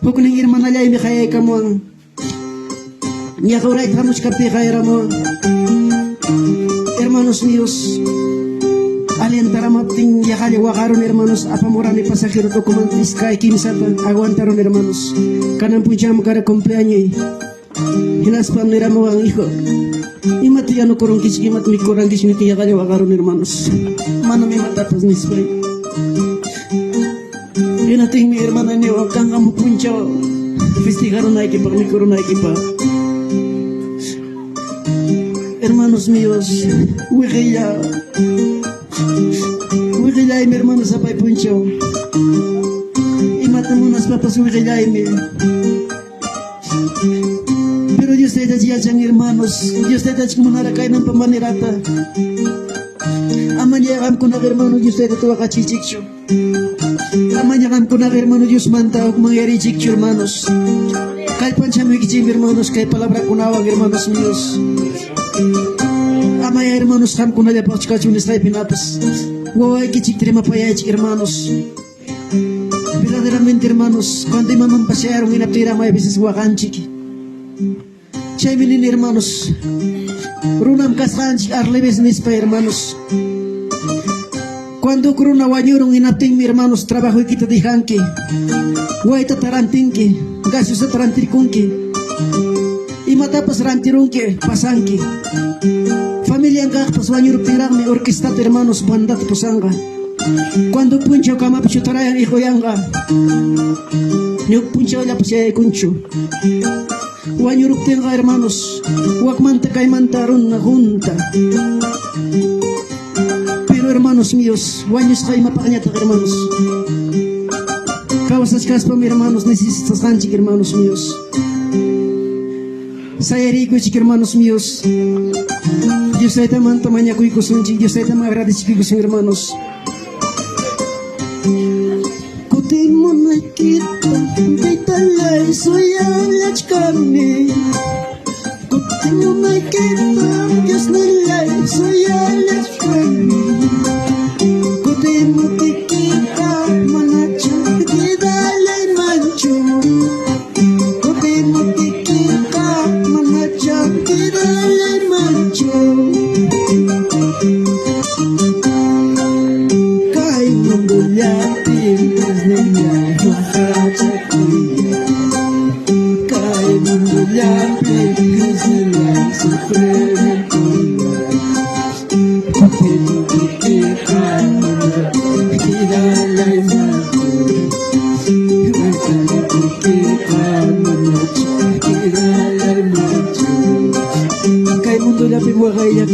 Hukuning hermana lay mi kaya kamuang. Niya kauray tamus kapi kaya ramo. Hermanos míos, alientaram apting yakali wakaron hermanos, apamorani pasajero documentis kay kimisata aguantaron hermanos. Kanang puncham kada cumpleaños. Hinaspam ni ramo ang hijo. Imati ano kurang kiskimat mi kurang kismiti yakali wakaron hermanos. Mana mi matapas ni spray. Inating mi hermana niyo kang kamu puncho. Festigaron na ikipa mi kurang na ikipa. Hermanos míos, wikila mi hermano sapay puncho. Imata mo nas papas wikila mi. Pero Dios te da yachan hermanos, Dios te da chikumanara kay ng pamanirata. Amanyakam ko na hermano, Dios te da tuwa ka chichikcho. Amanyakam ko na hermano, Dios manta o mangyari chikcho hermanos. Kay panchamo ikichim hermanos, kay palabra kunawang hermanos míos. Amaya hermanos, ham kuna de pachkachu nestai pinatas. Guay que chitrema payach hermanos. Verdaderamente hermanos, cuando imaman pasearon en la tira may veces guaganchiki. Chayminin hermanos, runam kasganchik arleves nispa hermanos. Cuando corona wañuron en apting mi hermanos trabajo y quita dijanki. Guay tatarantinki, gasos tarantrikunki. Y matapas rantirunki, pasanki. Familia angak paswanyur pirang mi orquesta hermanos bandat posanga. Cuando puncho kama pichutarayan hijo yanga. Nyuk puncho la pasaya kuncho. Wanyur tenga hermanos. Wakmanta kay mantaron na junta. Pero hermanos míos, wanyus kay mapakanyata hermanos. Kawasas kaspa mi hermanos necesitas hanchik hermanos míos. Saya rico hermanos míos. Dios te manta mañana cuy cosunchi, Dios te agradece que hermanos. Kutin mo nakita, kay talay soya lachkami. Kutin mo nakita, Dios nalay soya lachkami. Kutin mo tikita, manacho, kidalay mancho. Kutin mo tikita, manacho, kidalay mancho.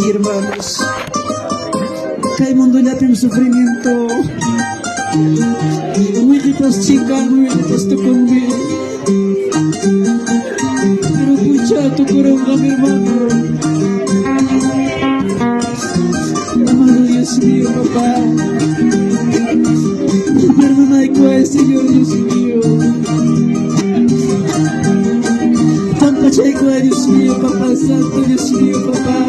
Hermanos, kay mundo natin sufrimiento. Huilitas chingando, huilitas tukumbi. Pero pucha, tu kurang kami hermano. Amado Dios mío, papá. Perdona y cuál, Señor Dios mío. Pampachay cuál, Dios mío, papá santo, Dios mío, papá.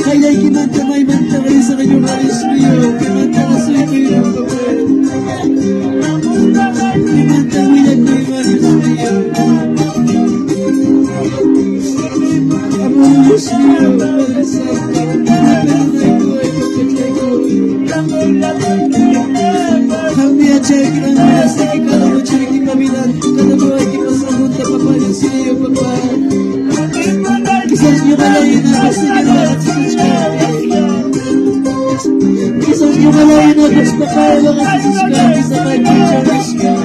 Kaya kimanta may manta kayo sa kanyang Diyos mío. Kimanta ka sa ito papá. Kimanta wilan mo yung Diyos mío. Amo Diyos mío, Padre Santo. Perdonay ko ay pagkatay ko. Kami achay kinang sa ikala mo chay kipabilan. Kada mo ay kipasamunta papá Diyos mío, papá. Quizás yo malayin ako sa Diyos. Quizás yo malayin ako sa nakawala ka sa Diyos sa kanyang Diyos ka.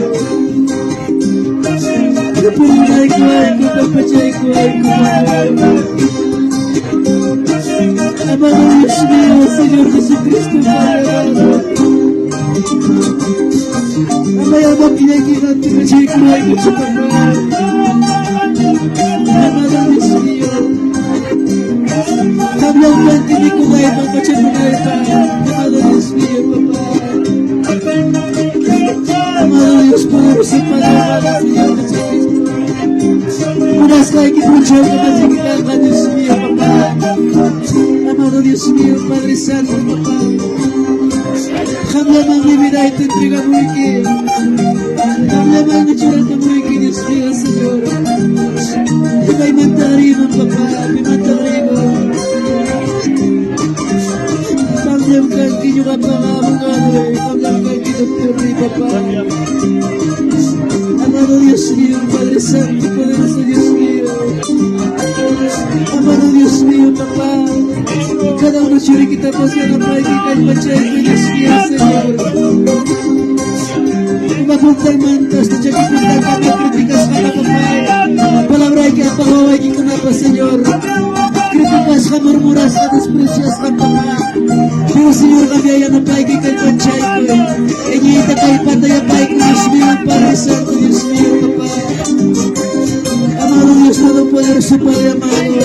Kapulunay ko ay ko, papachay ko ay ko, Amado Diyos mío, Señor Jesucristo, Padre. Amayabang pinaginan, papachay ko ay ko sa Panginoon. Amado Diyos mío, hablang pantili ko kayo ng pachanunay pa. Amado Diyos mío, Papa. Amado Diyos po, si Padre, Señor Jesucristo. Unas kayo kipuncho ka na sa kita ka, Diyos mío, Papa. Amado Diyos mío, Padre Santo, Papa. Hablang ang bibigay, tintriga mo iki. Lamang na siya ang kamuhay kinis niya, Senyor. Iba'y mantaribon, Papa, pimantaribon. Pangyam ka, kinyo ka pa nga mga ano'y, pangyam ka, kinoktor ni Papa. Amado Dios mío, Padre Santo, poderoso Dios mío. Amado Dios mío, Papa. Cada uno siya kita pasya na paikikay machay ko, Dios mío, Senyor. Mapuntang mantas, na siya kipunta ka, kritikas ka na, Papa. Palabray ka, pangaway ki ko na pa, Senyor. Kritikas ka, murmuras ka, desprecias ka, Papa. Pero, Senyor, kami ay na paikikay machay ko. Inyita kay patay ang paik ko, Dios mío, Padre Santo, Dios mío, Papa. Amado Dios Todopoderoso, Padre amado.